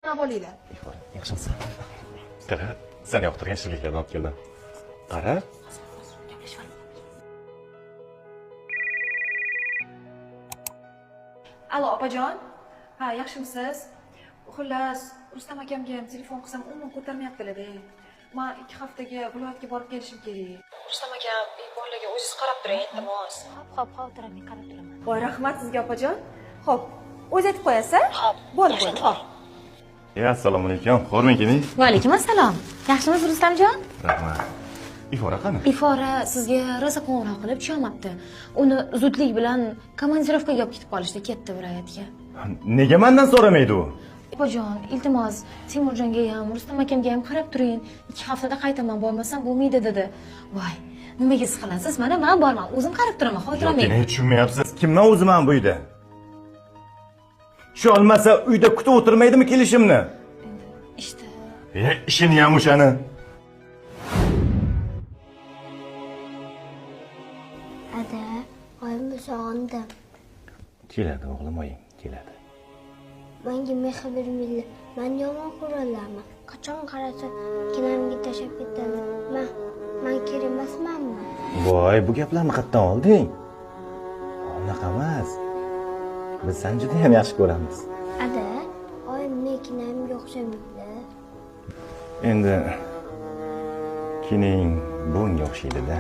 Nima bo'linglar? Yaxshimisan? Qara, sen yoqtirgan shirinliklarni olib keldim. Qara. Alo, opajon. Ha, yaxshimisiz? Xullas, Rustam akamga ham telefon qilsam, umuman ko'tarmayaptilar-da. Men 2 haftaga viloyatga borib kelishim kerak. Rustam akam, bolalarga o'zingiz qarab turing, iltimos. Xo'p, xavotirimga qarab turaman. Voy, rahmat sizga opajon. Xo'p, o'zi aytib qo'yasiz? Xo'p. Bo'ldi, hop. Assalomu alaykum. Xo'rming keling. Va alaykum assalom. Yaxshimisiz Rustamjon? Rahmat. Ifora qani? Ifora sizga rosa qo'ng'iroq qilib tusholmabdi. Uni zudlik bilan komandirovkaga olib ketib qolishdi, ketdi viloyatga. Nega mendan so'ramaydi u? Opajon, iltimos, Timurjonga ham, Rustam akamga ham qarab turing. 2 haftada qaytaman, bo'lmasam bo'lmaydi dedi. Voy, nimaga siz qilasiz? Mana men borman, o'zim qarab turaman, xotirlamang. Yo'q, tushunmayapsiz. Kimman o'ziman bu uyda? Shu olmasa uyda kutib o'tirmaydimi kelishimni? İşte. Ishini ham o'shani. Ada, oyim sog'indi. Keladi o'g'lim, oying keladi. Menga mehr bermaydilar. Men yomon ko'ralarman. Qachon qarasa, kinamga tashab ketadi. Men kerak emasmanmi? Voy, bu gaplarni qayerdan olding? Unaqa emas. Biz seni juda ham yaxshi ko'ramiz. Ada, oyim kinamga o'xshamaydi. Endi keling bunga o'xshaydi-da.